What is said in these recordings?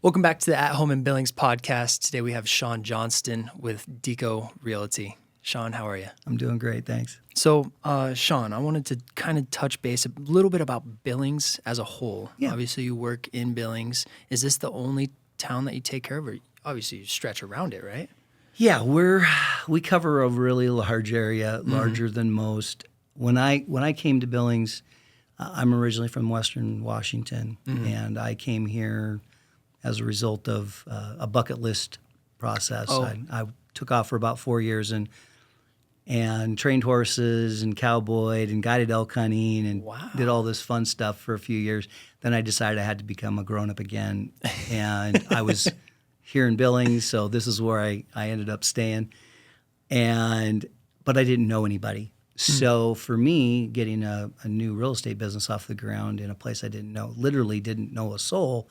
Welcome back to the At Home in Billings podcast. Today we have Shawn Johnston with DECO Realty. Shawn, how are you? I'm doing great, thanks. So, Shawn, I wanted to kind of touch base a little bit about Billings as a whole. Yeah. Obviously, you work in Billings. Is this the only town that you take care of? Or obviously, you stretch around it, right? Yeah, we cover a really large area, larger than most. When I came to Billings, I'm originally from Western Washington, and I came here as a result of a bucket list process. Oh. I took off for about 4 years and trained horses and cowboyed and guided elk hunting and Wow. did all this fun stuff for a few years. Then I decided I had to become a grown-up again, and I was here in Billings, so this is where I ended up staying. But I didn't know anybody. So for me, getting a new real estate business off the ground in a place I didn't know, literally didn't know a soul,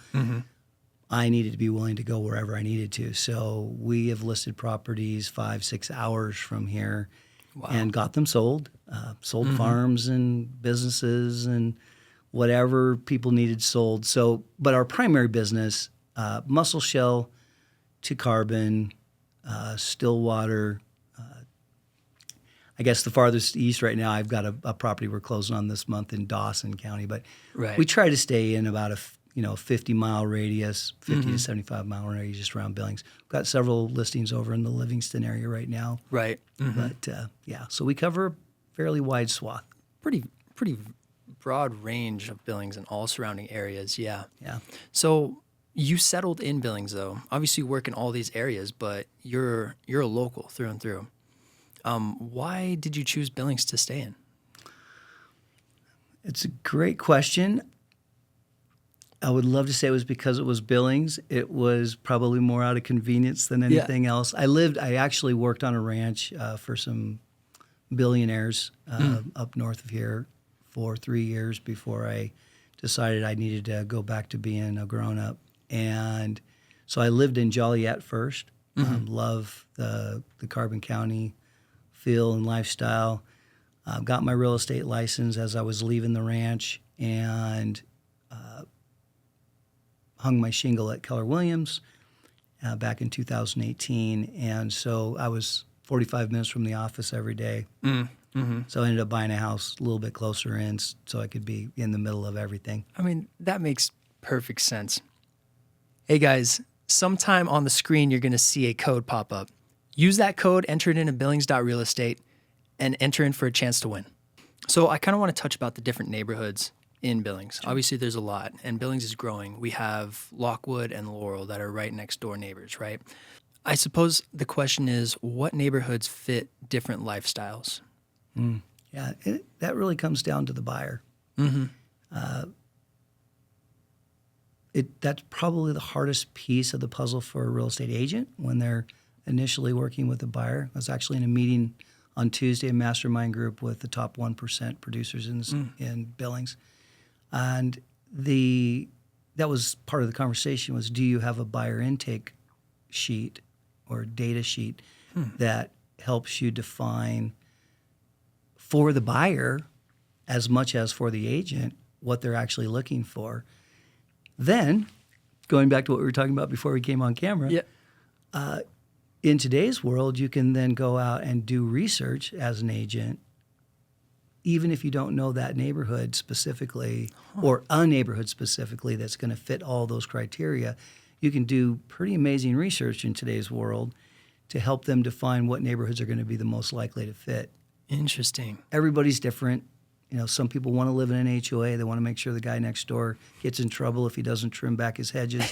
I needed to be willing to go wherever I needed to. So we have listed properties 5-6 hours from here and got them sold, sold farms and businesses and whatever people needed sold. So, but our primary business, muscle shell to carbon, still water. I guess the farthest east right now, I've got a property we're closing on this month in Dawson County, but we try to stay in about a 50-mile radius, 50 to 75-mile radius just around Billings. We've got several listings over in the Livingston area right now. Right. But so we cover a fairly wide swath. Pretty broad range of Billings and all surrounding areas, yeah. Yeah. So you settled in Billings, though. Obviously, you work in all these areas, but you're a local through and through. Why did you choose Billings to stay in? It's a great question. I would love to say it was because it was Billings. It was probably more out of convenience than anything else. I actually worked on a ranch for some billionaires up north of here for 3 years before I decided I needed to go back to being a grown-up. And so I lived in Joliet first. Love the Carbon County feel and lifestyle. Got my real estate license as I was leaving the ranch and hung my shingle at Keller Williams back in 2018. And so I was 45 minutes from the office every day. So I ended up buying a house a little bit closer in so I could be in the middle of everything. I mean, that makes perfect sense. Hey, guys, sometime on the screen, you're going to see a code pop up. Use that code, enter it into billings.realestate, and enter in for a chance to win. So I kind of want to touch about the different neighborhoods in Billings. Obviously, there's a lot, and Billings is growing. We have Lockwood and Laurel that are right next door neighbors, right? I suppose the question is, what neighborhoods fit different lifestyles? Yeah, that really comes down to the buyer. That's probably the hardest piece of the puzzle for a real estate agent when they're initially working with a buyer. I was actually in a meeting on Tuesday, a mastermind group with the top 1% producers in Billings. And that was part of the conversation was, do you have a buyer intake sheet or data sheet that helps you define for the buyer as much as for the agent what they're actually looking for? Then, going back to what we were talking about before we came on camera, in today's world, you can then go out and do research as an agent, even if you don't know that neighborhood specifically or a neighborhood specifically that's going to fit all those criteria. You can do pretty amazing research in today's world to help them define what neighborhoods are going to be the most likely to fit. Interesting. Everybody's different. Some people want to live in an HOA. They want to make sure the guy next door gets in trouble if he doesn't trim back his hedges.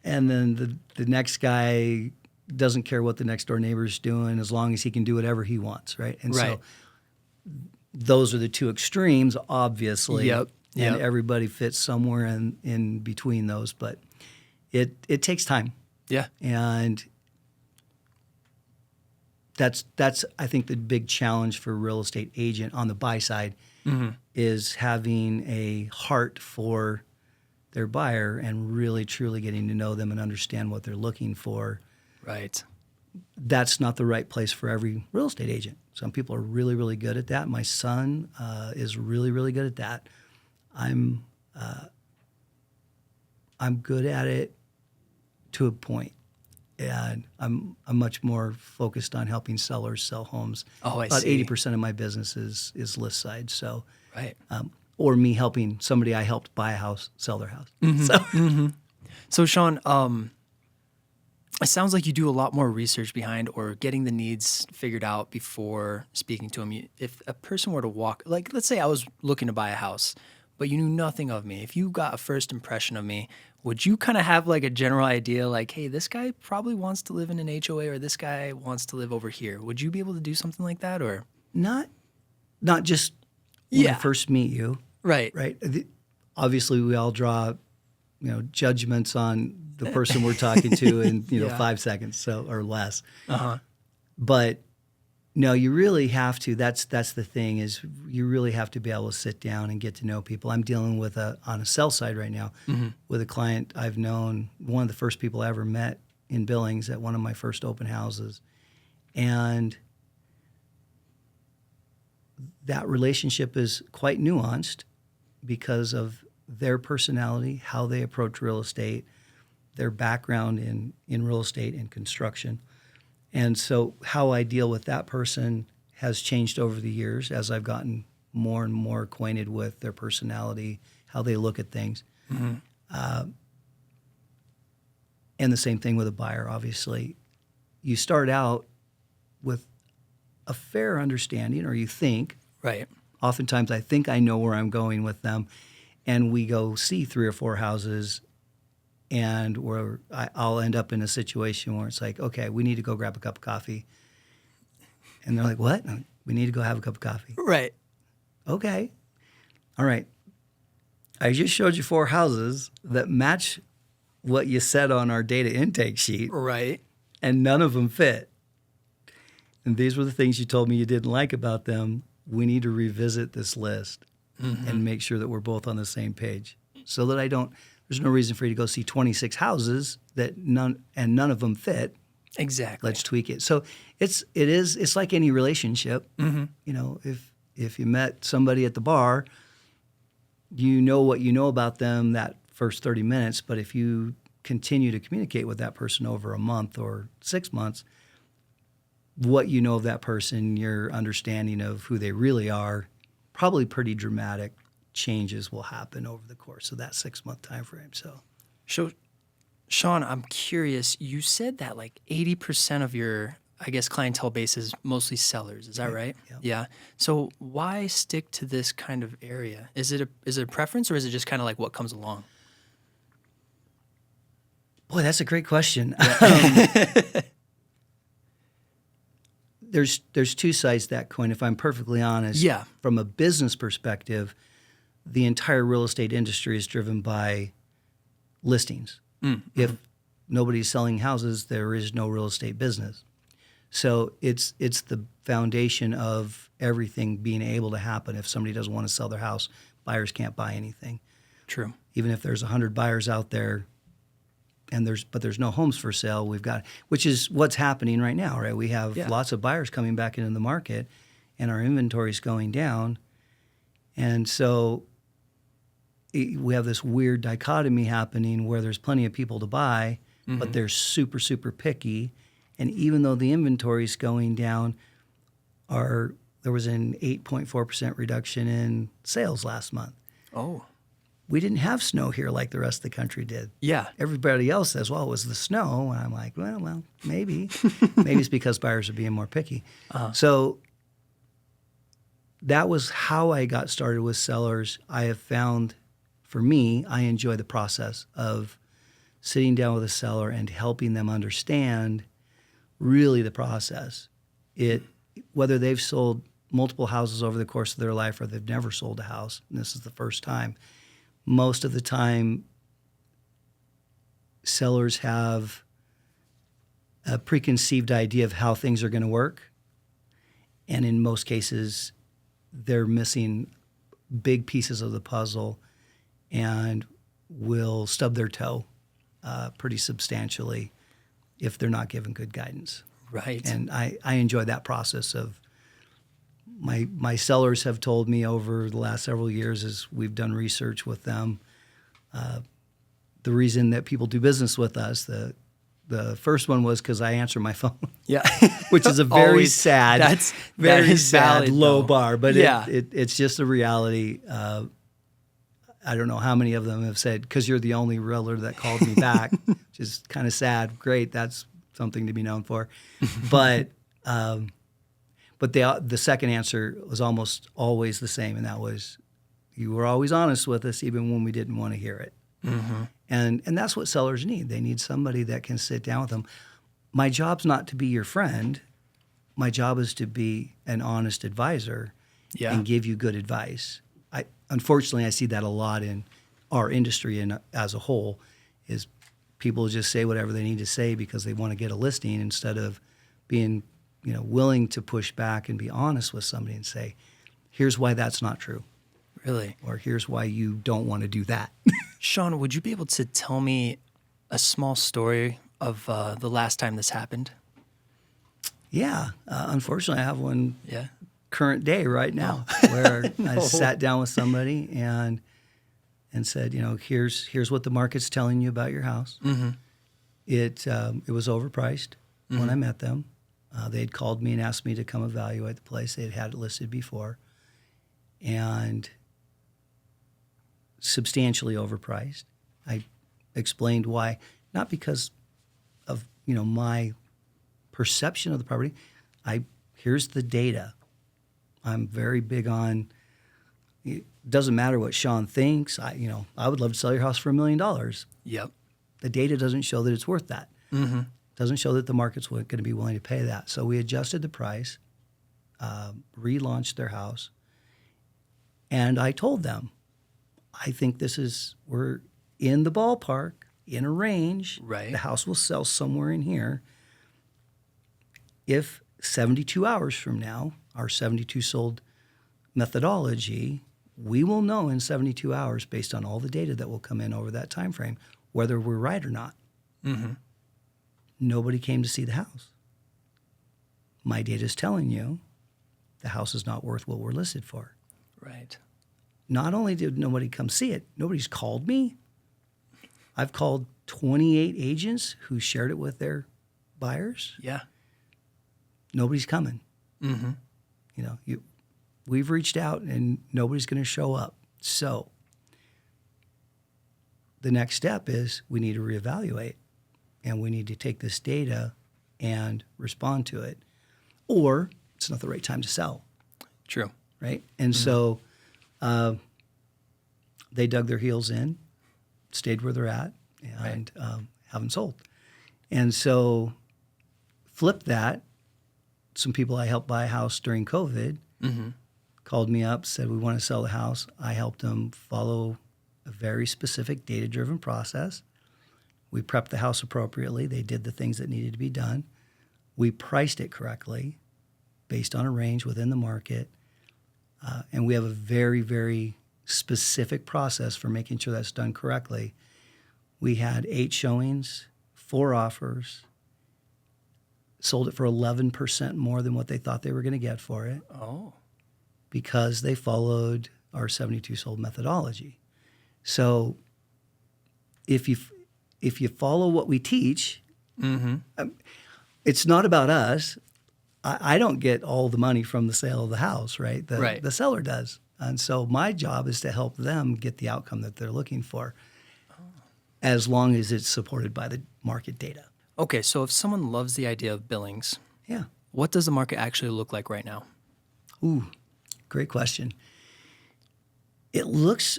And then the next guy doesn't care what the next door neighbor's doing as long as he can do whatever he wants, right? And so those are the two extremes, obviously. And everybody fits somewhere in between those. But it takes time. Yeah. And that's I think the big challenge for a real estate agent on the buy side is having a heart for their buyer and really truly getting to know them and understand what they're looking for. Right. That's not the right place for every real estate agent. Some people are really, really good at that. My son is really, really good at that. I'm I'm good at it to a point, and I'm much more focused on helping sellers sell homes. Oh, I About see. 80% of my business is list side. So, Right. or me helping somebody I helped buy a house sell their house. So, So, Shawn, it sounds like you do a lot more research behind or getting the needs figured out before speaking to them. If a person were to walk, like, let's say I was looking to buy a house, but you knew nothing of me. If you got a first impression of me, would you kind of have like a general idea, like, hey, this guy probably wants to live in an HOA or this guy wants to live over here? Would you be able to do something like that, or? not just when I first meet you, Right. right? Obviously, we all draw, judgments on the person we're talking to in 5 seconds or less. But no, you really have to. That's the thing, is you really have to be able to sit down and get to know people. I'm dealing with on a sell side right now with a client I've known, one of the first people I ever met in Billings at one of my first open houses, and that relationship is quite nuanced because of their personality, how they approach real estate, their background in real estate and construction. And so how I deal with that person has changed over the years as I've gotten more and more acquainted with their personality, how they look at things. And the same thing with a buyer, obviously. You start out with a fair understanding, or you think. Right. Oftentimes I think I know where I'm going with them, and we go see 3 or 4 houses, and where I'll end up in a situation where it's like, okay, we need to go grab a cup of coffee. And they're like, what? We need to go have a cup of coffee. Right. Okay. All right. I just showed you 4 houses that match what you said on our data intake sheet, Right. and none of them fit. And these were the things you told me you didn't like about them. We need to revisit this list and make sure that we're both on the same page, so that there's no reason for you to go see 26 houses that none of them fit. Exactly. Let's tweak it. So it's like any relationship. If you met somebody at the bar, you know what you know about them that first 30 minutes, but if you continue to communicate with that person over a month or 6 months, what you know of that person, your understanding of who they really are, probably pretty dramatic changes will happen over the course of that 6-month time frame. So, Shawn, I'm curious. You said that like 80% of your, I guess, clientele base is mostly sellers. Is that right? Yeah. So why stick to this kind of area? Is it a preference, or is it just kind of like what comes along? Boy, that's a great question. There's 2 sides to that coin, if I'm perfectly honest. Yeah. From a business perspective, the entire real estate industry is driven by listings. If nobody's selling houses, there is no real estate business. So it's the foundation of everything being able to happen. If somebody doesn't want to sell their house, buyers can't buy anything. True. Even if there's 100 buyers out there, but there's no homes for sale, which is what's happening right now, right? We have lots of buyers coming back into the market, and our inventory's going down. And so we have this weird dichotomy happening where there's plenty of people to buy, but they're super, super picky. And even though the inventory's going down, there was an 8.4% reduction in sales last month. Oh. We didn't have snow here like the rest of the country did. Yeah. Everybody else says, well, it was the snow. And I'm like, well, maybe. Maybe it's because buyers are being more picky. So that was how I got started with sellers. I have found, for me, I enjoy the process of sitting down with a seller and helping them understand really the process. Whether they've sold multiple houses over the course of their life or they've never sold a house, and this is the first time, most of the time sellers have a preconceived idea of how things are going to work. And in most cases, they're missing big pieces of the puzzle and will stub their toe pretty substantially if they're not given good guidance. Right. And I enjoy that process of my sellers have told me over the last several years as we've done research with them, the reason that people do business with us. The first one was because I answer my phone. Yeah. Which is a very Always, sad, that very is sad valid, low though. bar. But Yeah. it's just a reality. I don't know how many of them have said, because you're the only realtor that called me back, which is kind of sad. Great, that's something to be known for. But the second answer was almost always the same, and that was, you were always honest with us, even when we didn't want to hear it. Mm-hmm. And that's what sellers need. They need somebody that can sit down with them. My job's not to be your friend. My job is to be an honest advisor and give you good advice. Unfortunately, I see that a lot in our industry and as a whole, is people just say whatever they need to say because they want to get a listing, instead of being, willing to push back and be honest with somebody and say, here's why that's not true. Really? Or here's why you don't want to do that. Shawn, would you be able to tell me a small story of the last time this happened? Yeah. Unfortunately, I have one Yeah. current day right now where I sat down with somebody and said, here's what the market's telling you about your house. Mm-hmm. It was overpriced when I met them. They had called me and asked me to come evaluate the place. They had it listed before, and substantially overpriced. I explained why, not because of my perception of the property. Here's the data. I'm very big on. It doesn't matter what Shawn thinks. I would love to sell your house for $1 million. Yep. The data doesn't show that it's worth that. Mm-hmm. Doesn't show that the market's going to be willing to pay that. So we adjusted the price, relaunched their house, and I told them, I think we're in the ballpark, in a range. Right. The house will sell somewhere in here. If 72 hours from now, our 72 sold methodology, we will know in 72 hours, based on all the data that will come in over that time frame, whether we're right or not. Mm-hmm. Nobody came to see the house. My data is telling you the house is not worth what we're listed for. Right. Not only did nobody come see it, nobody's called me. I've called 28 agents who shared it with their buyers. Yeah. Nobody's coming. Mm-hmm. We've reached out and nobody's going to show up. So the next step is we need to reevaluate, and we need to take this data and respond to it, or it's not the right time to sell. True. Right? And so they dug their heels in, stayed where they're at, and haven't sold. And so flip that. Some people I helped buy a house during COVID called me up, said, we want to sell the house. I helped them follow a very specific data-driven process. We prepped the house appropriately. They did the things that needed to be done. We priced it correctly based on a range within the market. And we have a very, very specific process for making sure that's done correctly. We had 8 showings, 4 offers, sold it for 11% more than what they thought they were going to get for it. Oh. Because they followed our 72 sold methodology. So if you follow what we teach, it's not about us. I don't get all the money from the sale of the house, right? The seller does. And so my job is to help them get the outcome that they're looking for, as long as it's supported by the market data. Okay, so if someone loves the idea of Billings, what does the market actually look like right now? Ooh, great question. It looks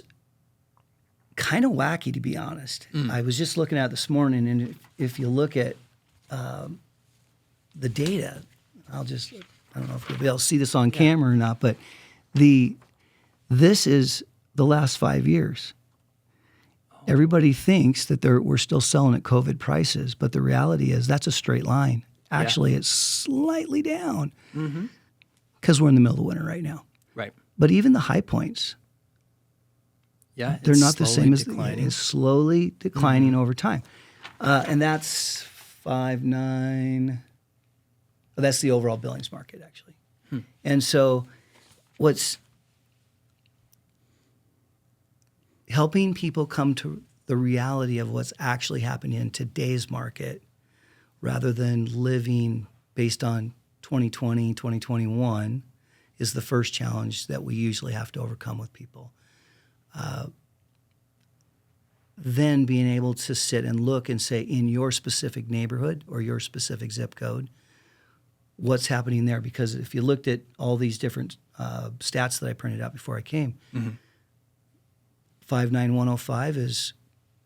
kind of wacky, to be honest. I was just looking at it this morning, and if you look at the data, I don't know if you'll be able to see this on camera or not, but this is the last 5 years. Everybody thinks that we're still selling at COVID prices, but the reality is that's a straight line. Actually, it's slightly down because we're in the middle of winter right now. Right. But even the high points, they're not the same as it's slowly declining over time. And that's 5.9. That's the overall Billings market, actually. And so what's helping people come to the reality of what's actually happening in today's market rather than living based on 2020, 2021 is the first challenge that we usually have to overcome with people. Then being able to sit and look and say, in your specific neighborhood or your specific zip code, what's happening there? Because if you looked at all these different stats that I printed out before I came, 59105 is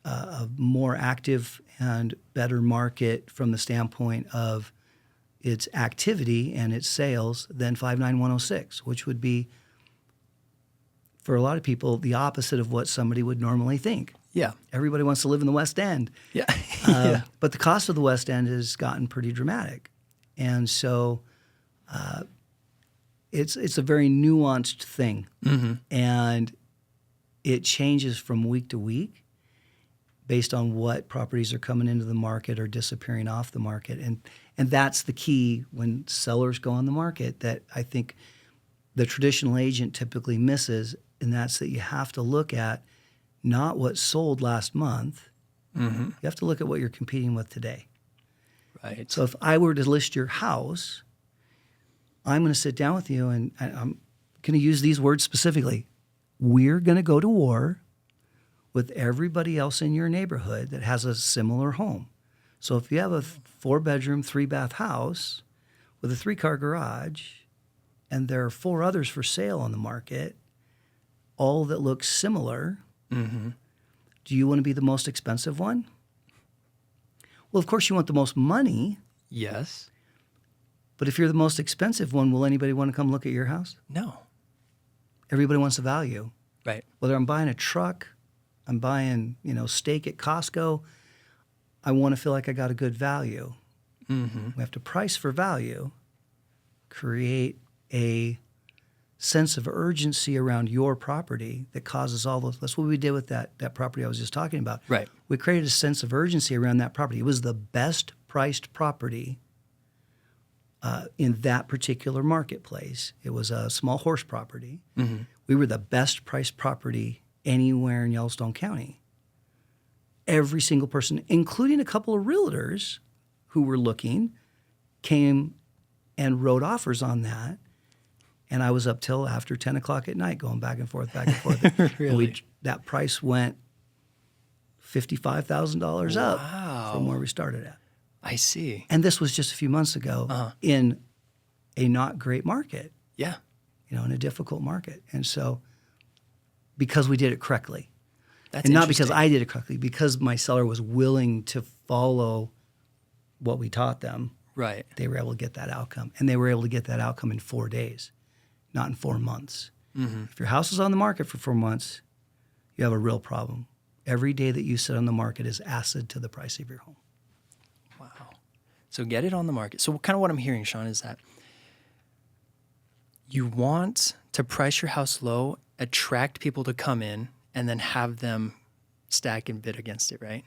a more active and better market from the standpoint of its activity and its sales than 59106, which would be, for a lot of people, the opposite of what somebody would normally think. Yeah. Everybody wants to live in the West End. Yeah. But the cost of the West End has gotten pretty dramatic. And so it's a very nuanced thing. And it changes from week to week based on what properties are coming into the market or disappearing off the market. And that's the key when sellers go on the market that I think the traditional agent typically misses, and that's that you have to look at not what sold last month. You have to look at what you're competing with today. Right. So if I were to list your house, I'm going to sit down with you and I'm going to use these words specifically. We're going to go to war with everybody else in your neighborhood that has a similar home. So if you have a 4-bedroom, 3-bath house with a 3-car garage and there are 4 others for sale on the market, all that look similar, do you want to be the most expensive one? Well, of course you want the most money. Yes. But if you're the most expensive one, will anybody want to come look at your house? No. Everybody wants the value. Right. Whether I'm buying a truck, I'm buying, steak at Costco, I want to feel like I got a good value. We have to price for value, create a sense of urgency around your property that causes all those. That's what we did with that property I was just talking about. Right. We created a sense of urgency around that property. It was the best priced property in that particular marketplace. It was a small horse property. We were the best priced property anywhere in Yellowstone County. Every single person, including a couple of realtors who were looking, came and wrote offers on that. And I was up till after 10 o'clock at night going back and forth. Really? And that price went $55,000 up from where we started at. I see. And this was just a few months ago in a not great market. Yeah. In a difficult market. And so because we did it correctly. That's and not because interesting. I did it correctly, because my seller was willing to follow what we taught them. Right. They were able to get that outcome. And they were able to get that outcome in 4 days, not in 4 months. If your house is on the market for 4 months, you have a real problem. Every day that you sit on the market is acid to the price of your home. Wow. So get it on the market. So kind of what I'm hearing, Shawn, is that you want to price your house low, attract people to come in, and then have them stack and bid against it, right?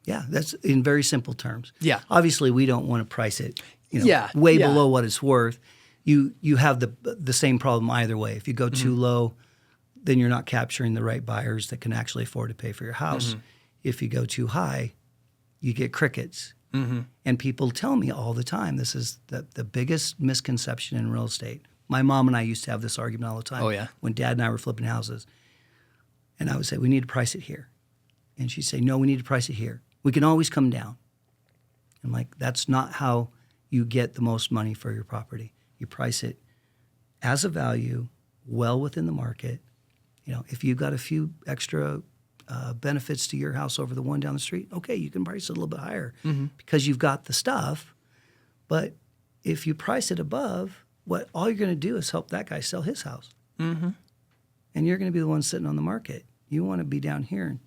Yeah, that's in very simple terms. Yeah. Obviously, we don't want to price it Yeah, way yeah. below what it's worth. You have the same problem either way. If you go too low, then you're not capturing the right buyers that can actually afford to pay for your house. If you go too high, you get crickets. And people tell me all the time, this is the biggest misconception in real estate. My mom and I used to have this argument all the time. Oh, yeah? When Dad and I were flipping houses. And I would say, we need to price it here. And she'd say, no, we need to price it here. We can always come down. I'm like, that's not how you get the most money for your property. You price it as a value, well within the market. If you've got a few extra benefits to your house over the one down the street, okay, you can price it a little bit higher because you've got the stuff. But if you price it above, all you're going to do is help that guy sell his house. And you're going to be the one sitting on the market. You want to be down here and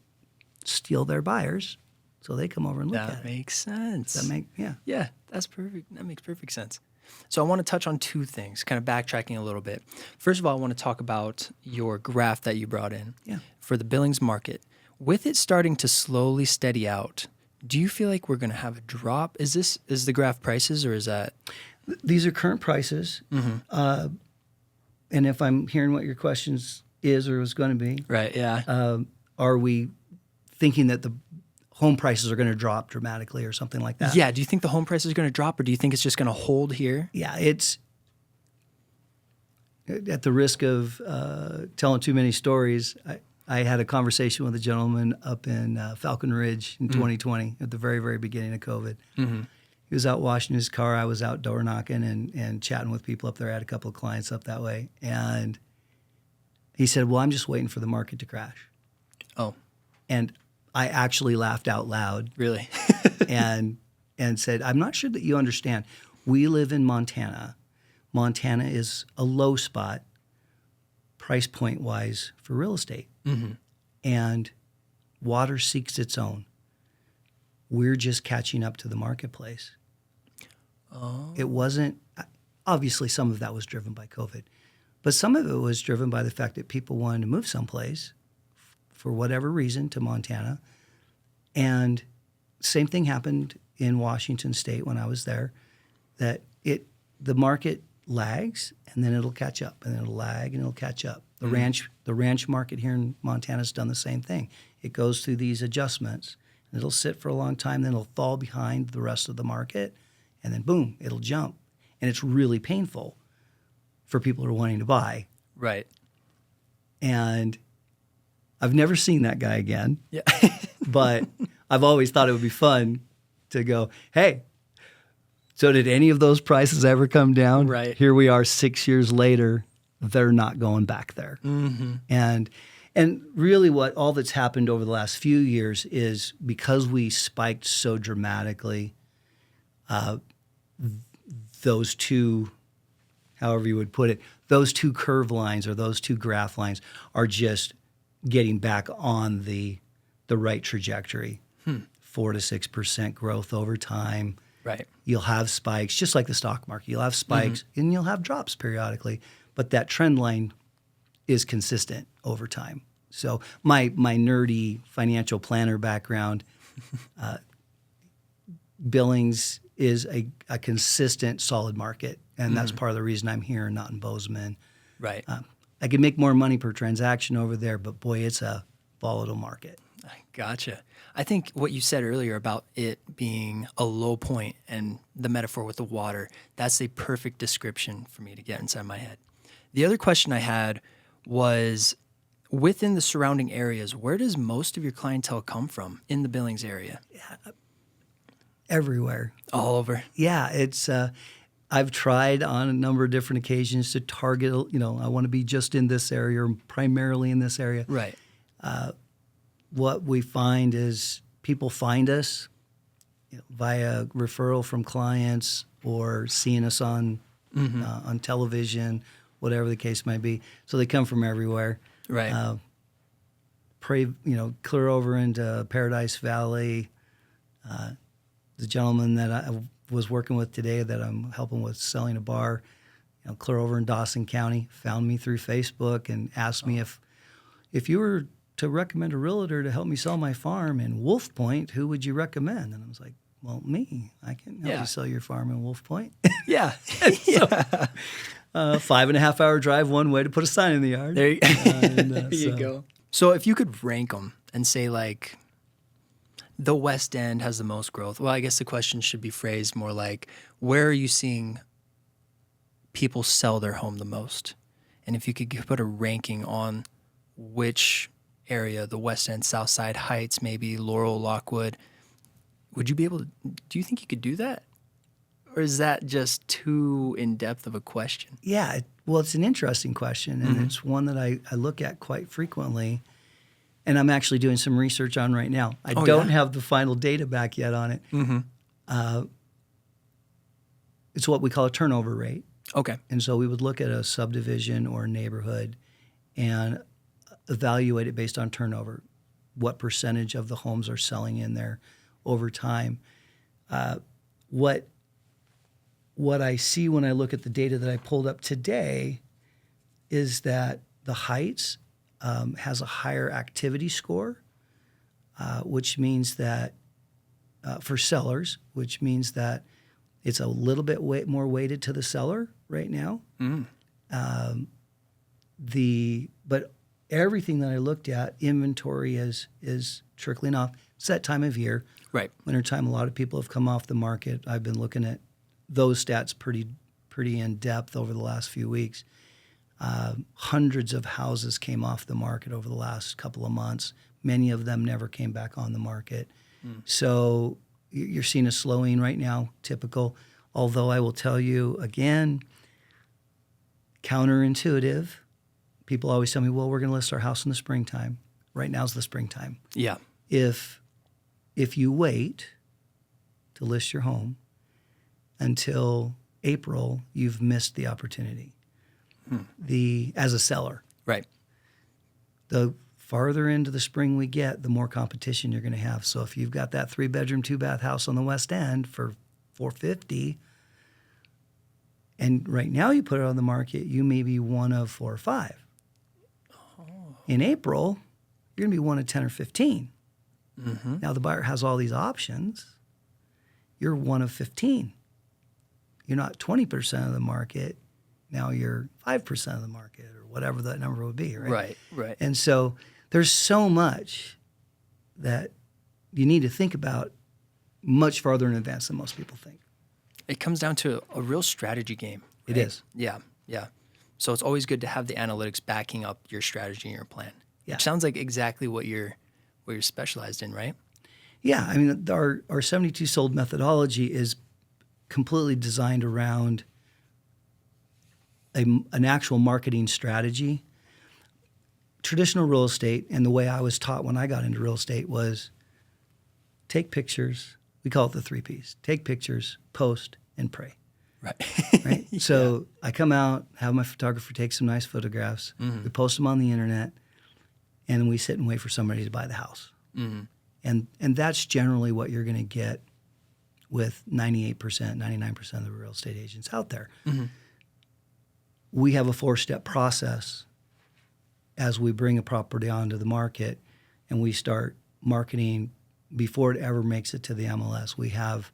steal their buyers so they come over and look at it. That makes sense. Yeah. That's perfect. That makes perfect sense. So I want to touch on 2 things, kind of backtracking a little bit. First of all, I want to talk about your graph that you brought in for the Billings market. With it starting to slowly steady out, do you feel like we're going to have a drop? Is the graph prices, or is that? These are current prices. And if I'm hearing what your questions is or was going to be, Right, yeah. are we thinking that the home prices are going to drop dramatically or something like that. Yeah. Do you think the home price is going to drop, or do you think it's just going to hold here? Yeah, it's at the risk of telling too many stories. I had a conversation with a gentleman up in Falcon Ridge in 2020 at the very, very beginning of COVID. Mm-hmm. He was out washing his car. I was out door knocking and chatting with people up there. I had a couple of clients up that way. And he said, well, I'm just waiting for the market to crash. Oh, And I actually laughed out loud really? and said, I'm not sure that you understand. We live in Montana. Montana is a low spot, price point wise, for real estate. Mm-hmm. And water seeks its own. We're just catching up to the marketplace. Oh. It wasn't, obviously, some of that was driven by COVID, but some of it was driven by the fact that people wanted to move someplace for whatever reason to Montana. And same thing happened in Washington State when I was there, that the market lags and then it'll catch up, and it'll lag and it'll catch up. The ranch market here in Montana has done the same thing. It goes through these adjustments, and it'll sit for a long time, then it'll fall behind the rest of the market, and then boom, it'll jump. And it's really painful for people who are wanting to buy. Right. And I've never seen that guy again. Yeah. But I've always thought it would be fun to go, hey, so did any of those prices ever come down? Right. Here we are 6 years later. They're not going back there. Mm-hmm. And really what all that's happened over the last few years is because we spiked so dramatically, those two, however you would put it, those two curve lines or those two graph lines are just getting back on the right trajectory. 4 to 6% growth over time. Right. You'll have spikes, just like the stock market. You'll have spikes and you'll have drops periodically, but that trend line is consistent over time. So my nerdy financial planner background, Billings is a consistent, solid market, and that's part of the reason I'm here and not in Bozeman. Right. I can make more money per transaction over there, but boy, it's a volatile market. Gotcha. I think what you said earlier about it being a low point and the metaphor with the water, that's a perfect description for me to get inside my head. The other question I had was, within the surrounding areas, where does most of your clientele come from in the Billings area? Everywhere. All over. Yeah, it's. I've tried on a number of different occasions to target. I want to be just in this area or primarily in this area. Right. What we find is people find us via referral from clients or seeing us on television, whatever the case might be. So they come from everywhere. Right. Clear over into Paradise Valley. The gentleman that I was working with today that I'm helping with selling a bar, clear over in Dawson County, found me through Facebook and asked me if you were to recommend a realtor to help me sell my farm in Wolf Point, who would you recommend? And I was like, well, me. I can help you sell your farm in Wolf Point. Yeah. 5.5 hour drive one way to put a sign in the yard. There you go. So if you could rank them and say, like, the West End has the most growth. Well, I guess the question should be phrased more like, where are you seeing people sell their home the most? And if you could put a ranking on which area, the West End, South Side Heights, maybe Laurel, Lockwood, would you be able to, do you think you could do that? Or is that just too in-depth of a question? Yeah, well, it's an interesting question, and it's one that I look at quite frequently, and I'm actually doing some research on right now. I don't have the final data back yet on it. It's what we call a turnover rate. Okay. And so we would look at a subdivision or a neighborhood and evaluate it based on turnover. What percentage of the homes are selling in there over time? What I see when I look at the data that I pulled up today is that the Heights has a higher activity score, which means that for sellers, which means that it's a little bit more weighted to the seller right now. But everything that I looked at, inventory is trickling off. It's that time of year. Right. Wintertime, a lot of people have come off the market. I've been looking at those stats pretty in depth over the last few weeks. Hundreds of houses came off the market over the last couple of months. Many of them never came back on the market. So you're seeing a slowing right now, typical. Although I will tell you again, counterintuitive. People always tell me, well, we're going to list our house in the springtime. Right now's the springtime. Yeah. If you wait to list your home until April, you've missed the opportunity. As a seller. Right. The farther into the spring we get, the more competition you're going to have. So if you've got that 3-bedroom, 2-bath house on the West End for $450, and right now you put it on the market, you may be one of 4 or 5. In April, you're going to be one of 10 or 15. Now the buyer has all these options. You're one of 15. You're not 20% of the market. Now you're 5% of the market, or whatever that number would be, right? Right. And so there's so much that you need to think about much farther in advance than most people think. It comes down to a real strategy game. It right? is. Yeah. So it's always good to have the analytics backing up your strategy and your plan. Yeah. Which sounds like exactly what you're specialized in, right? Yeah, I mean, our 72 sold methodology is completely designed around an actual marketing strategy. Traditional real estate, and the way I was taught when I got into real estate, was take pictures. We call it the 3 Ps. Take pictures, post, and pray. Right? So I come out, have my photographer take some nice photographs. We post them on the internet, and then we sit and wait for somebody to buy the house. And that's generally what you're going to get with 98%, 99% of the real estate agents out there. We have a 4-step process as we bring a property onto the market and we start marketing before it ever makes it to the MLS. We have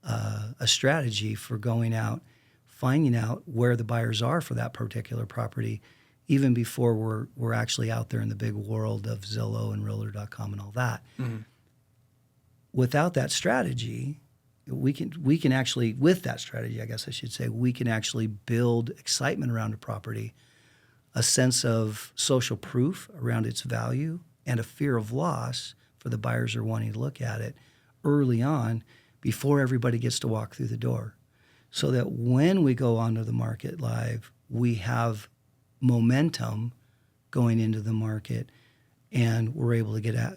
a strategy for going out, finding out where the buyers are for that particular property, even before we're actually out there in the big world of Zillow and Realtor.com and all that. Without that strategy, we can actually, with that strategy, I guess I should say, we can actually build excitement around a property, a sense of social proof around its value, and a fear of loss for the buyers who are wanting to look at it early on before everybody gets to walk through the door. So that when we go onto the market live, we have momentum going into the market and we're able to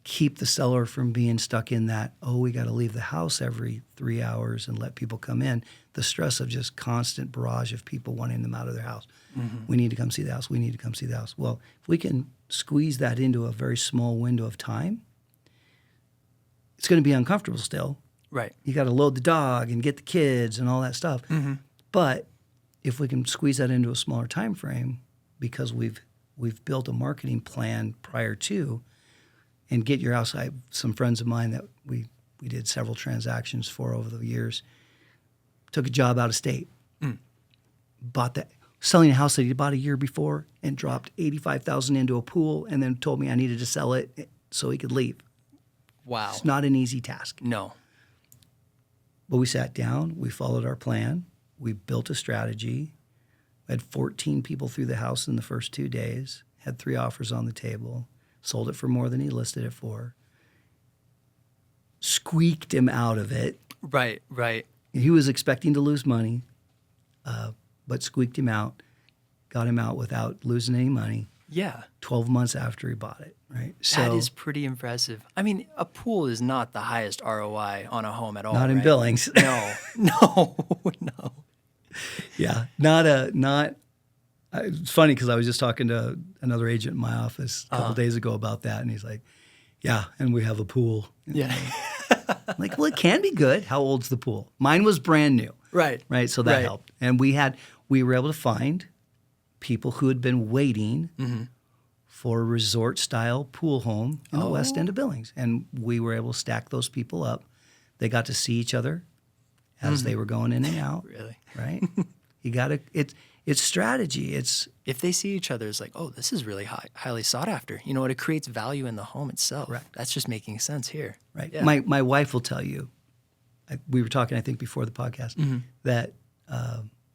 keep the seller from being stuck in that, we got to leave the house every 3 hours and let people come in. The stress of just constant barrage of people wanting them out of their house. We need to come see the house. We need to come see the house. Well, if we can squeeze that into a very small window of time, it's going to be uncomfortable still. Right. You got to load the dog and get the kids and all that stuff. But if we can squeeze that into a smaller time frame, because we've built a marketing plan prior to, and get your house. I have some friends of mine that we did several transactions for over the years. Took a job out of state, selling a house that he bought a year before, and dropped $85,000 into a pool, and then told me I needed to sell it so he could leave. Wow. It's not an easy task. No. But we sat down, we followed our plan, we built a strategy. We had 14 people through the house in the first 2 days, had 3 offers on the table, sold it for more than he listed it for, squeaked him out of it. Right. He was expecting to lose money, but squeaked him out, got him out without losing any money. Yeah. 12 months after he bought it, right? That is pretty impressive. I mean, a pool is not the highest ROI on a home at all. Not in right? Billings. No. Yeah, it's funny because I was just talking to another agent in my office a couple days ago about that, and he's like, yeah, and we have a pool. Yeah. I'm like, well, it can be good. How old's the pool? Mine was brand new. Right. So that helped. And we were able to find people who had been waiting for a resort-style pool home in the West End of Billings. And we were able to stack those people up. They got to see each other as they were going in and out. Really? Right? You got to, it's strategy. If they see each other as like, oh, this is really highly sought after, you know what? It creates value in the home itself. Right. That's just making sense here. Right. Yeah. My wife will tell you, we were talking, I think, before the podcast, that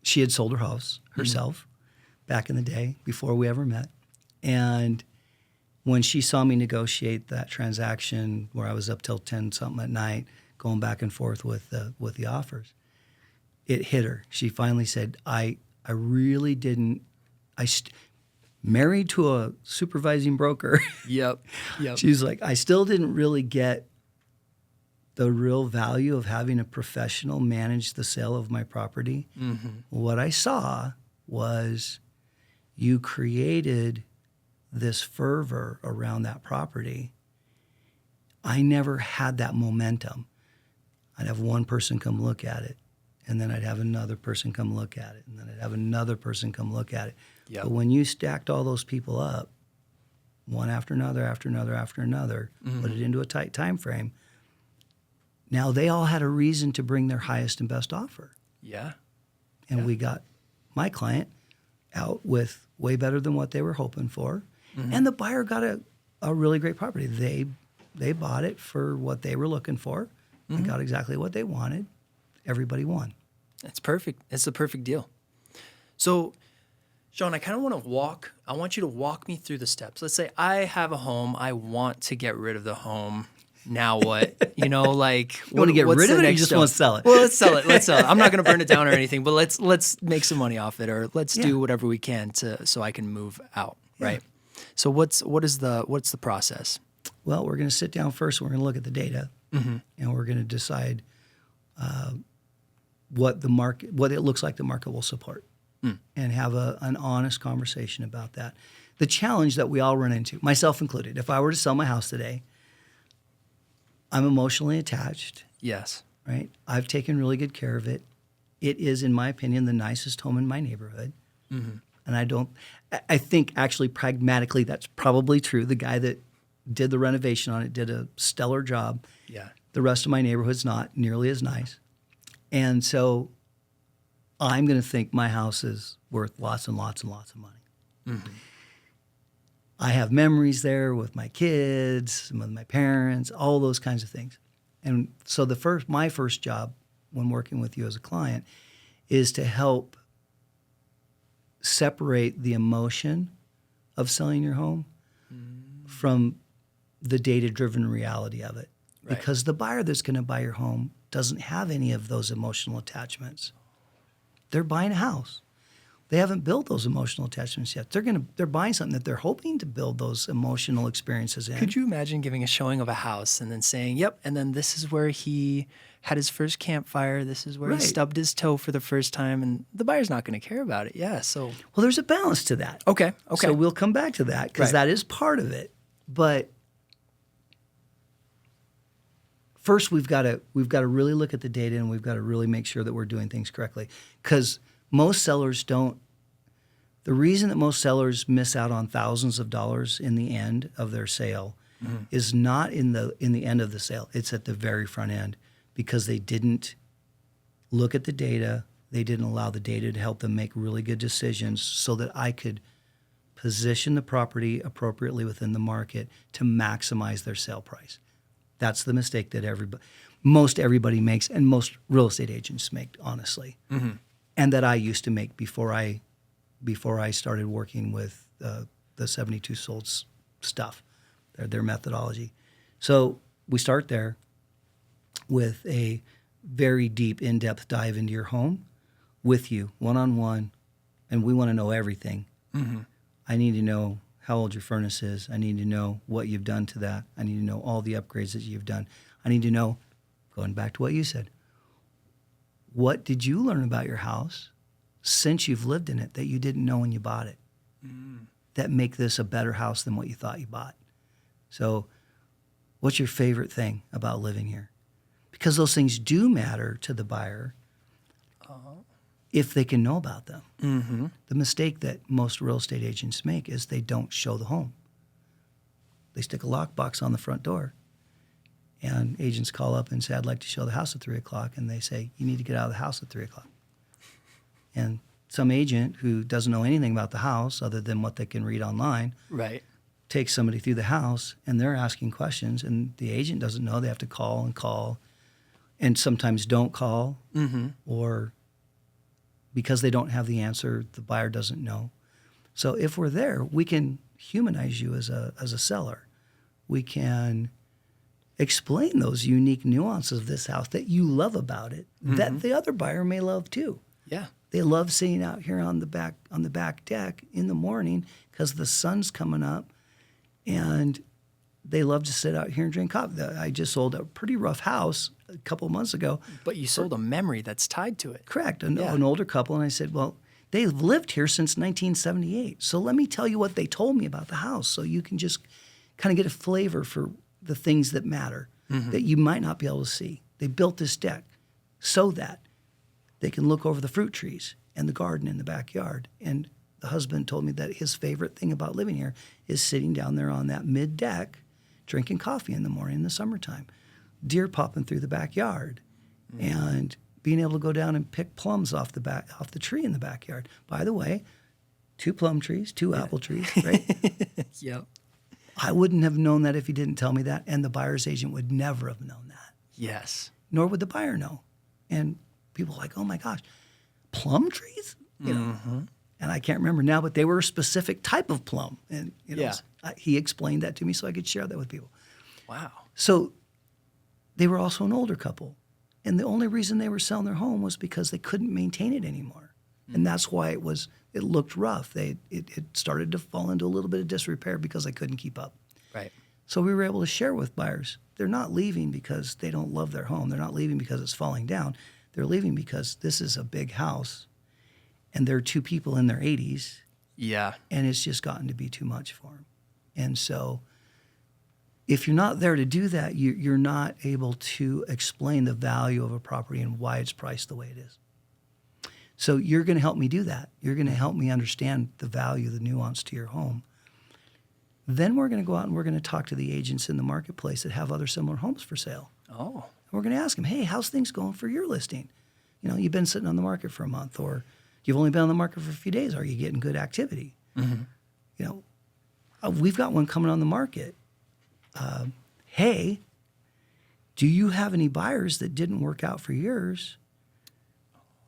she had sold her house herself back in the day before we ever met. And when she saw me negotiate that transaction where I was up till 10 something at night, going back and forth with the offers, it hit her. She finally said, I really didn't, married to a supervising broker. Yep. She's like, I still didn't really get the real value of having a professional manage the sale of my property. What I saw was you created this fervor around that property. I never had that momentum. I'd have one person come look at it, and then I'd have another person come look at it, and then I'd have another person come look at it. Yep. But when you stacked all those people up, one after another, put it into a tight time frame, now they all had a reason to bring their highest and best offer. Yeah. And we got my client out with way better than what they were hoping for. And the buyer got a really great property. They bought it for what they were looking for and got exactly what they wanted. Everybody won. That's perfect. It's the perfect deal. So, Shawn, I want you to walk me through the steps. Let's say I have a home. I want to get rid of the home. Now what? You know, like You want to get rid of it, or you just want to sell it? Well, let's sell it. I'm not going to burn it down or anything, but let's make some money off it, or let's do whatever we can so I can move out, right? So what's the process? Well, we're going to sit down first. We're going to look at the data, and we're going to decide what it looks like the market will support, and have an honest conversation about that. The challenge that we all run into, myself included, if I were to sell my house today, I'm emotionally attached. Yes. Right? I've taken really good care of it. It is, in my opinion, the nicest home in my neighborhood. And I think actually pragmatically that's probably true. The guy that did the renovation on it did a stellar job. Yeah. The rest of my neighborhood's not nearly as nice. And so I'm going to think my house is worth lots and lots and lots of money. I have memories there with my kids, with my parents, all those kinds of things. And so my first job when working with you as a client is to help separate the emotion of selling your home from the data-driven reality of it. Right. Because the buyer that's going to buy your home doesn't have any of those emotional attachments. They're buying a house. They haven't built those emotional attachments yet. They're buying something that they're hoping to build those emotional experiences in. Could you imagine giving a showing of a house and then saying, yep, and then this is where he had his first campfire, this is where he stubbed his toe for the first time, and the buyer's not going to care about it. Yeah, so. Well, there's a balance to that. Okay. So we'll come back to that because that is part of it. But first, we've got to really look at the data, and we've got to really make sure that we're doing things correctly. Because most sellers don't. The reason that most sellers miss out on thousands of dollars in the end of their sale is not in the end of the sale. It's at the very front end because they didn't look at the data. They didn't allow the data to help them make really good decisions so that I could position the property appropriately within the market to maximize their sale price. That's the mistake that most everybody makes, and most real estate agents make, honestly, and that I used to make before I started working with the 72 sold stuff, their methodology. So we start there with a very deep, in-depth dive into your home with you, one-on-one, and we want to know everything. I need to know how old your furnace is. I need to know what you've done to that. I need to know all the upgrades that you've done. I need to know, going back to what you said, what did you learn about your house since you've lived in it that you didn't know when you bought it that make this a better house than what you thought you bought? So what's your favorite thing about living here? Because those things do matter to the buyer if they can know about them. The mistake that most real estate agents make is they don't show the home. They stick a lockbox on the front door. And agents call up and say, I'd like to show the house at 3 o'clock. And they say, you need to get out of the house at 3 o'clock. And some agent who doesn't know anything about the house other than what they can read online Right. takes somebody through the house and they're asking questions and the agent doesn't know. They have to call and sometimes don't call or because they don't have the answer, the buyer doesn't know. So if we're there, we can humanize you as a seller. We can explain those unique nuances of this house that you love about it that the other buyer may love too. Yeah. They love sitting out here on the back deck in the morning because the sun's coming up, and they love to sit out here and drink coffee. I just sold a pretty rough house a couple of months ago. But you sold a memory that's tied to it. Correct, an older couple, and I said, well, they've lived here since 1978. So let me tell you what they told me about the house, so you can just kind of get a flavor for the things that matter that you might not be able to see. They built this deck so that they can look over the fruit trees and the garden in the backyard. And the husband told me that his favorite thing about living here is sitting down there on that mid deck, drinking coffee in the morning in the summertime, deer popping through the backyard, and being able to go down and pick plums off the tree in the backyard. By the way, 2 plum trees, 2 apple trees, right? Yep. I wouldn't have known that if he didn't tell me that, and the buyer's agent would never have known that. Yes. Nor would the buyer know. And people are like, oh my gosh, plum trees? You know, and I can't remember now, but they were a specific type of plum. And you know, he explained that to me so I could share that with people. Wow. So they were also an older couple. And the only reason they were selling their home was because they couldn't maintain it anymore. And that's why it looked rough. It started to fall into a little bit of disrepair because they couldn't keep up. Right. So we were able to share with buyers. They're not leaving because they don't love their home. They're not leaving because it's falling down. They're leaving because this is a big house and there are 2 people in their 80s. Yeah. And it's just gotten to be too much for them. And so if you're not there to do that, you're not able to explain the value of a property and why it's priced the way it is. So you're going to help me do that. You're going to help me understand the value, the nuance to your home. Then we're going to go out and we're going to talk to the agents in the marketplace that have other similar homes for sale. Oh. And we're going to ask them, hey, how's things going for your listing? You know, you've been sitting on the market for a month, or you've only been on the market for a few days. Are you getting good activity? You know, we've got one coming on the market. Hey, do you have any buyers that didn't work out for yours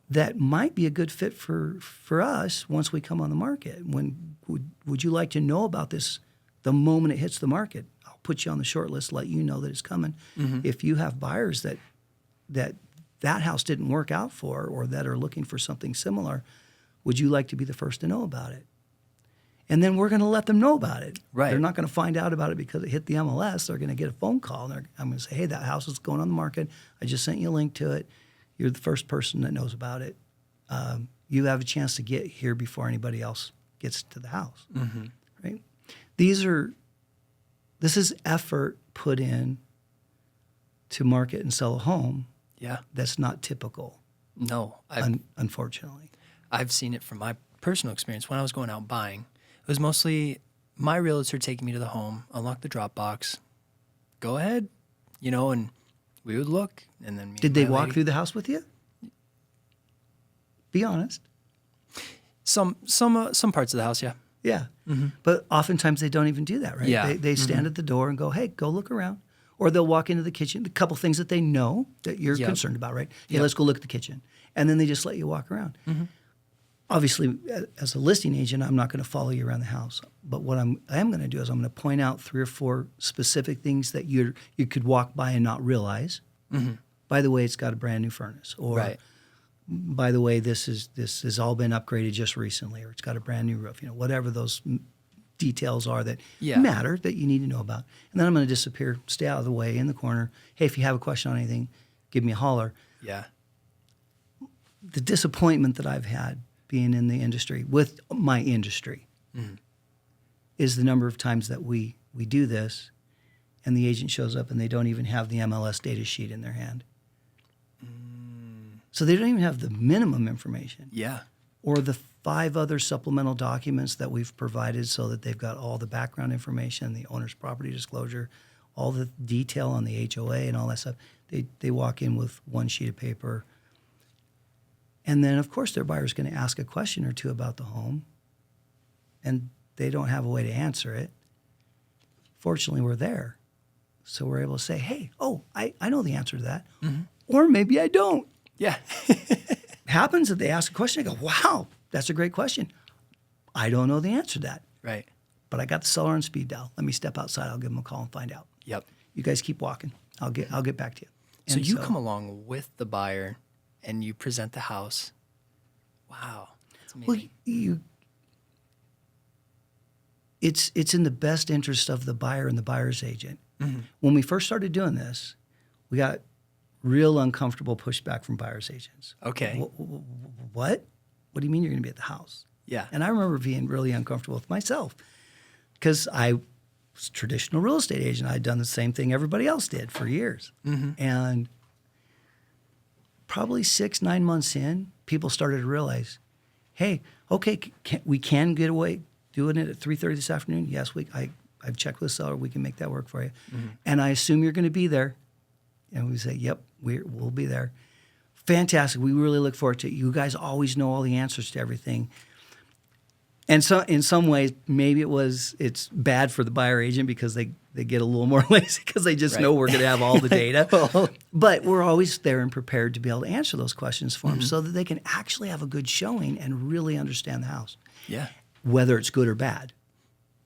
that might be a good fit for us once we come on the market? Would you like to know about this the moment it hits the market? I'll put you on the short list, let you know that it's coming. If you have buyers that house didn't work out for, or that are looking for something similar, would you like to be the first to know about it? And then we're going to let them know about it. Right. They're not going to find out about it because it hit the MLS. They're going to get a phone call, and I'm going to say, hey, that house is going on the market. I just sent you a link to it. You're the first person that knows about it. You have a chance to get here before anybody else gets to the house. Right? This is effort put in to market and sell a home. Yeah. That's not typical. No. Unfortunately. I've seen it from my personal experience when I was going out buying. It was mostly my realtor taking me to the home, unlock the drop box, go ahead, you know, and we would look, and then Did they walk through the house with you? Be honest. Some parts of the house, yeah. Yeah. But oftentimes they don't even do that, right? Yeah. They stand at the door and go, hey, go look around. Or they'll walk into the kitchen, a couple things that they know that you're concerned about, right? Hey, let's go look at the kitchen. And then they just let you walk around. Obviously, as a listing agent, I'm not going to follow you around the house. But what I am going to do is I'm going to point out 3 or 4 specific things that you could walk by and not realize. By the way, it's got a brand new furnace. Or by the way, this has all been upgraded just recently, or it's got a brand new roof. You know, whatever those details are that matter that you need to know about. And then I'm going to disappear, stay out of the way in the corner. Hey, if you have a question on anything, give me a holler. Yeah. The disappointment that I've had being in the industry, with my industry, is the number of times that we do this and the agent shows up and they don't even have the MLS data sheet in their hand. So they don't even have the minimum information. Yeah. Or the 5 other supplemental documents that we've provided so that they've got all the background information, the owner's property disclosure, all the detail on the HOA and all that stuff. They walk in with 1 sheet of paper. And then, of course, their buyer's going to ask a question or two about the home, and they don't have a way to answer it. Fortunately, we're there. So we're able to say, hey, I know the answer to that. Mm-hmm. Or maybe I don't. Yeah. Happens that they ask a question. I go, wow, that's a great question. I don't know the answer to that. Right. But I got the seller on speed dial. Let me step outside. I'll give them a call and find out. Yep. You guys keep walking. I'll get back to you. So you come along with the buyer and you present the house. Wow. That's amazing. Well, it's in the best interest of the buyer and the buyer's agent. Mm-hmm. When we first started doing this, we got real uncomfortable pushback from buyer's agents. Okay. What? What do you mean you're going to be at the house? Yeah. And I remember being really uncomfortable with myself because I was a traditional real estate agent. I'd done the same thing everybody else did for years. Mm-hmm. And probably 6-9 months in, people started to realize, hey, okay, we can get away doing it at 3:30 this afternoon. Yes, I've checked with the seller. We can make that work for you. Mm-hmm. And I assume you're going to be there. And we say, yep, we'll be there. Fantastic. We really look forward to it. You guys always know all the answers to everything. And so in some ways, maybe it's bad for the buyer agent because they get a little more lazy because they just know we're going to have all the data. But we're always there and prepared to be able to answer those questions for them so that they can actually have a good showing and really understand the house. Yeah. Whether it's good or bad.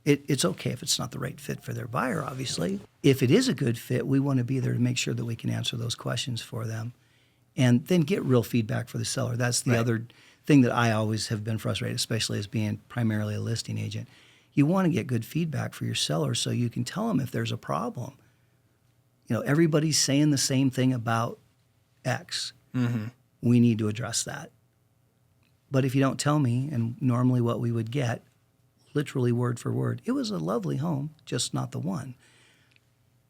It's okay if it's not the right fit for their buyer, obviously. If it is a good fit, we want to be there to make sure that we can answer those questions for them and then get real feedback for the seller. That's the other thing that I always have been frustrated, especially as being primarily a listing agent. You want to get good feedback for your seller so you can tell them if there's a problem. You know, everybody's saying the same thing about X. Mm-hmm. We need to address that. But if you don't tell me, and normally what we would get, literally word for word, it was a lovely home, just not the one.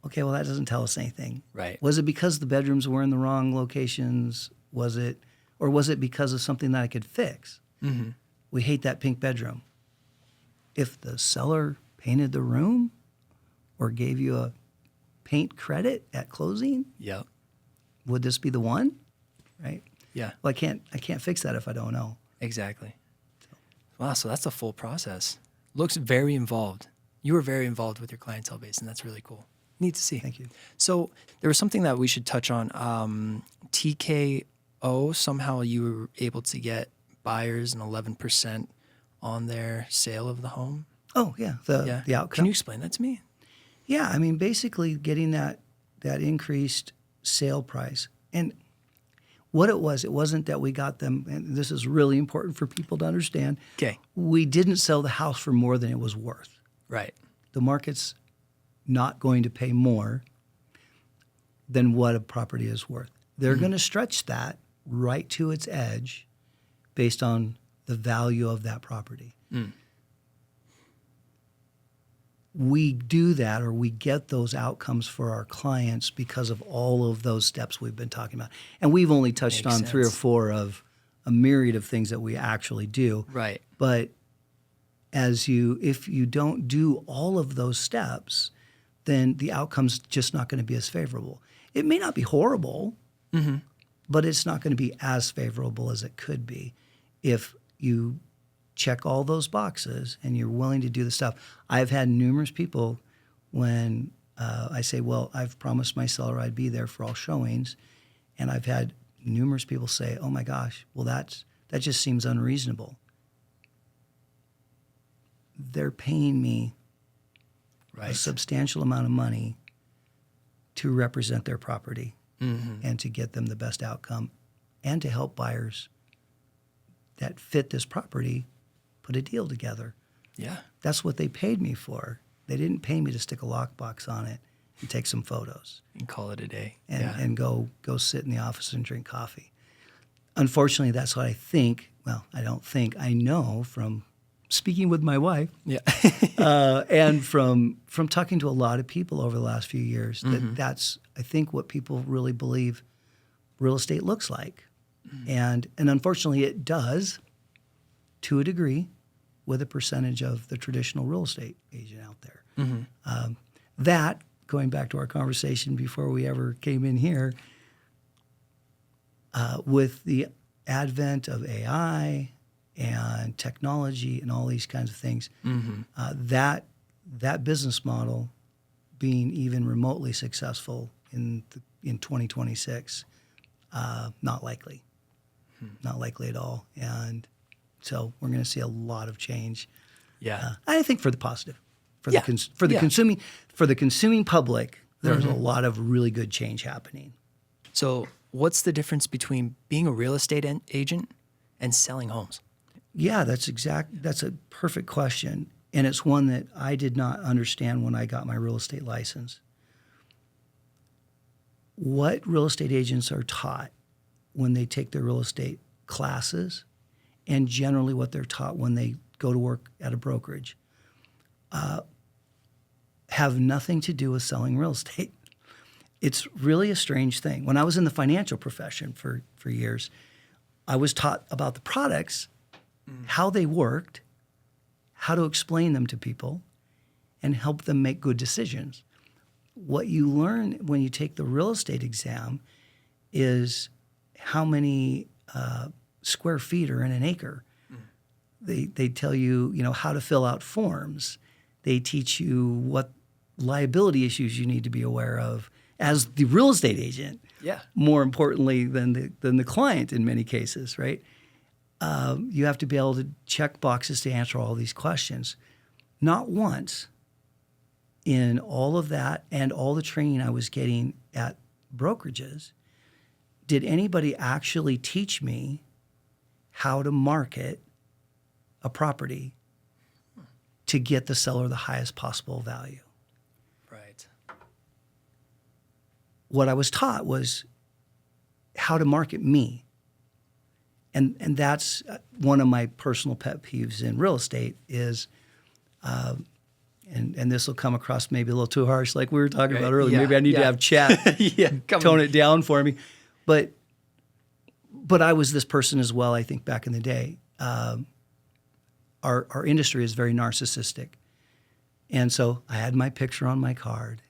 Okay, well, that doesn't tell us anything. Right. Was it because the bedrooms were in the wrong locations? Was it because of something that I could fix? Mm-hmm. We hate that pink bedroom. If the seller painted the room or gave you a paint credit at closing, yep, would this be the one? Right? Yeah. Well, I can't fix that if I don't know. Exactly. Wow, so that's a full process. Looks very involved. You were very involved with your clientele base, and that's really cool. Neat to see. Thank you. So there was something that we should touch on. TKO, somehow you were able to get buyers an 11% on their sale of the home. Oh, yeah, the outcome. Can you explain that to me? Yeah, I mean, basically getting that increased sale price. And what it wasn't that we got them, and this is really important for people to understand. Okay. We didn't sell the house for more than it was worth. Right. The market's not going to pay more than what a property is worth. They're going to stretch that right to its edge based on the value of that property. Mm. We do that, or we get those outcomes for our clients because of all of those steps we've been talking about. And we've only touched on 3 or 4 of a myriad of things that we actually do. Right. But if you don't do all of those steps, then the outcome's just not going to be as favorable. It may not be horrible, but it's not going to be as favorable as it could be if you check all those boxes and you're willing to do the stuff. I've had numerous people when I say, well, I've promised my seller I'd be there for all showings, and I've had numerous people say, oh my gosh, well, that just seems unreasonable. They're paying me a substantial amount of money to represent their property and to get them the best outcome and to help buyers that fit this property put a deal together. Yeah. That's what they paid me for. They didn't pay me to stick a lockbox on it and take some photos. And call it a day. And go sit in the office and drink coffee. Unfortunately, that's what I think. Well, I don't think. I know from speaking with my wife and from talking to a lot of people over the last few years that's, I think, what people really believe real estate looks like. And unfortunately, it does to a degree with a percentage of the traditional real estate agent out there. That, going back to our conversation before we ever came in here, with the advent of AI and technology and all these kinds of things, that business model being even remotely successful in 2026, not likely. Not likely at all. And so we're going to see a lot of change. Yeah. I think for the positive. For Yeah. the consuming public, there's a lot of really good change happening. So what's the difference between being a real estate agent and selling homes? Yeah, that's a perfect question. And it's one that I did not understand when I got my real estate license. What real estate agents are taught when they take their real estate classes, and generally what they're taught when they go to work at a brokerage, have nothing to do with selling real estate. It's really a strange thing. When I was in the financial profession for years, I was taught about the products, how they worked, how to explain them to people, and help them make good decisions. What you learn when you take the real estate exam is how many square feet are in an acre. They tell you, how to fill out forms. They teach you what liability issues you need to be aware of as the real estate agent. Yeah. More importantly than the client in many cases, right? You have to be able to check boxes to answer all these questions. Not once in all of that and all the training I was getting at brokerages did anybody actually teach me how to market a property to get the seller the highest possible value. Right. What I was taught was how to market me. And that's one of my personal pet peeves in real estate is, and this will come across maybe a little too harsh like we were talking about earlier. Yeah, Maybe I need to have chat, tone it down for me. But I was this person as well, I think, back in the day. Our industry is very narcissistic. And so I had my picture on my card,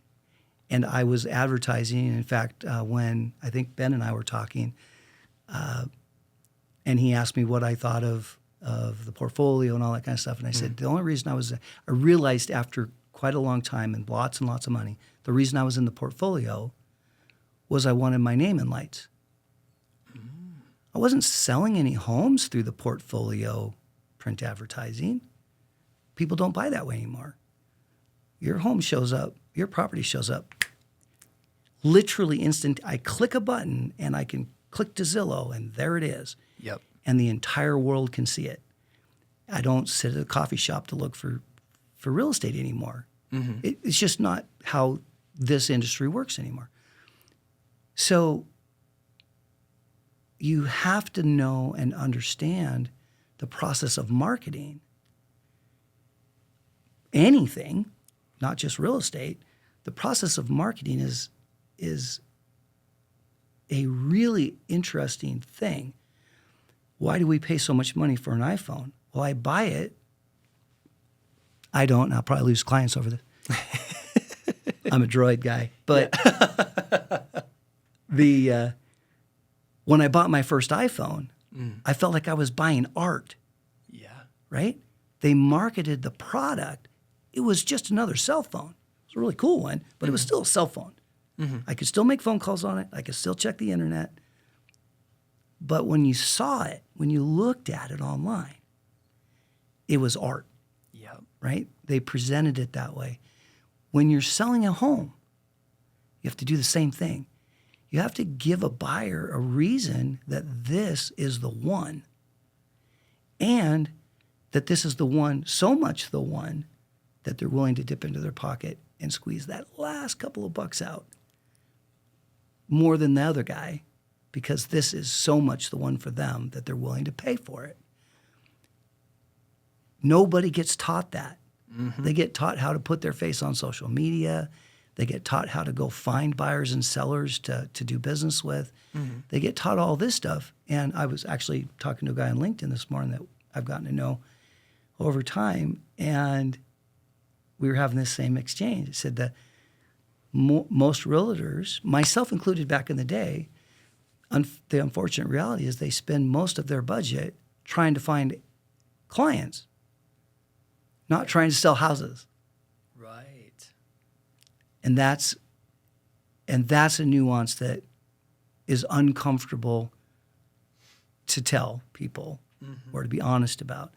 and I was advertising. In fact, when I think Ben and I were talking, and he asked me what I thought of the portfolio and all that kind of stuff. And I said, the only reason I realized after quite a long time and lots of money, the reason I was in the portfolio was I wanted my name in lights. I wasn't selling any homes through the portfolio print advertising. People don't buy that way anymore. Your home shows up, your property shows up literally instant. I click a button and I can click to Zillow and there it is. Yep. And the entire world can see it. I don't sit at a coffee shop to look for real estate anymore. It's just not how this industry works anymore. So you have to know and understand the process of marketing anything, not just real estate. The process of marketing is a really interesting thing. Why do we pay so much money for an iPhone? Well, I buy it. I don't, and I'll probably lose clients over this. I'm a Droid guy. But when I bought my first iPhone, I felt like I was buying art. Yeah. Right? They marketed the product. It was just another cell phone. It was a really cool one, but it was still a cell phone. I could still make phone calls on it. I could still check the internet. But when you saw it, when you looked at it online, it was art. Yep. Right? They presented it that way. When you're selling a home, you have to do the same thing. You have to give a buyer a reason that this is the one, and that this is the one, so much the one, that they're willing to dip into their pocket and squeeze that last couple of bucks out more than the other guy, because this is so much the one for them that they're willing to pay for it. Nobody gets taught that. They get taught how to put their face on social media. They get taught how to go find buyers and sellers to do business with. They get taught all this stuff. And I was actually talking to a guy on LinkedIn this morning that I've gotten to know over time, and we were having this same exchange. It said that most realtors, myself included back in the day, the unfortunate reality is they spend most of their budget trying to find clients, not trying to sell houses. Right. And that's a nuance that is uncomfortable to tell people or to be honest about.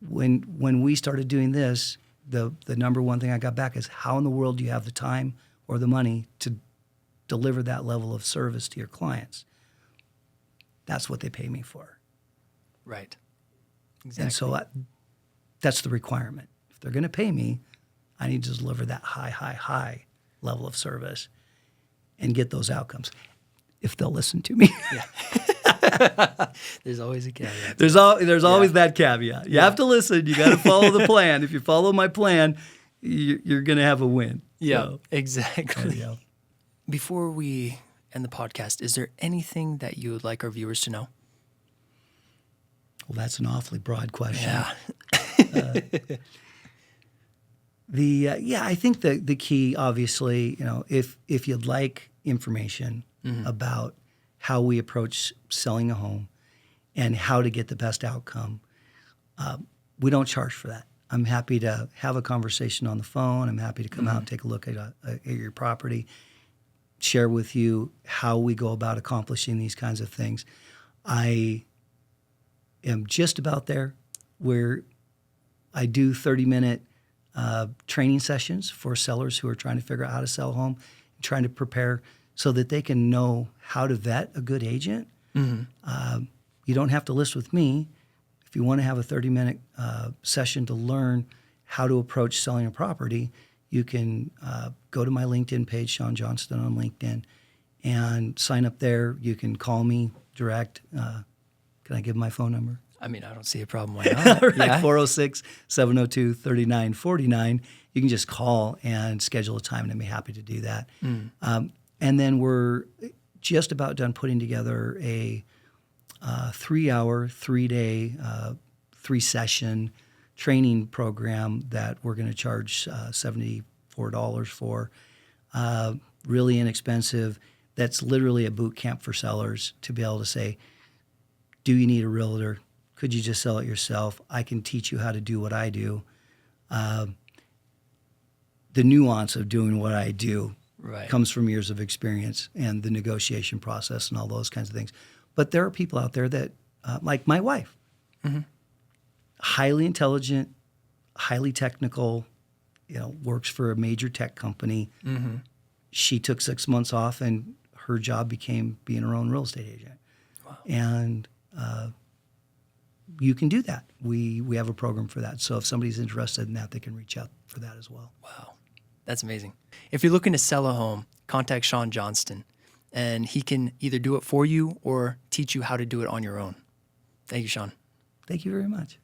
When we started doing this, the number one thing I got back is, how in the world do you have the time or the money to deliver that level of service to your clients? That's what they pay me for. Right. Exactly. And so that's the requirement. If they're going to pay me, I need to deliver that high level of service and get those outcomes, if they'll listen to me. Yeah. There's always a caveat. There's always that caveat. You have to listen. You got to follow the plan. If you follow my plan, you're going to have a win. Yeah, So, exactly. yeah. Before we end the podcast, is there anything that you would like our viewers to know? Well, that's an awfully broad question. Yeah. I think the key, obviously, if you'd like information about how we approach selling a home and how to get the best outcome, we don't charge for that. I'm happy to have a conversation on the phone. I'm happy to come out and take a look at your property, share with you how we go about accomplishing these kinds of things. I am just about there where I do 30-minute training sessions for sellers who are trying to figure out how to sell a home, and trying to prepare so that they can know how to vet a good agent. You don't have to list with me. If you want to have a 30-minute session to learn how to approach selling a property, you can go to my LinkedIn page, Shawn Johnston on LinkedIn, and sign up there. You can call me direct. Can I give my phone number? I mean, I don't see a problem. Why not? Right, Yeah. 406-702-3949. You can just call and schedule a time, and I'd be happy to do that. And then we're just about done putting together a 3-hour, 3-day, 3-session training program that we're going to charge $74 for. Really inexpensive. That's literally a boot camp for sellers to be able to say, do you need a realtor? Could you just sell it yourself? I can teach you how to do what I do. The nuance of doing what I do comes from years of experience and the negotiation process and all those kinds of things. But there are people out there that, like my wife, highly intelligent, highly technical, works for a major tech company. She took 6 months off, and her job became being her own real estate agent. Wow. And you can do that. We have a program for that. So if somebody's interested in that, they can reach out for that as well. Wow. That's amazing. If you're looking to sell a home, contact Shawn Johnston, and he can either do it for you or teach you how to do it on your own. Thank you, Shawn. Thank you very much.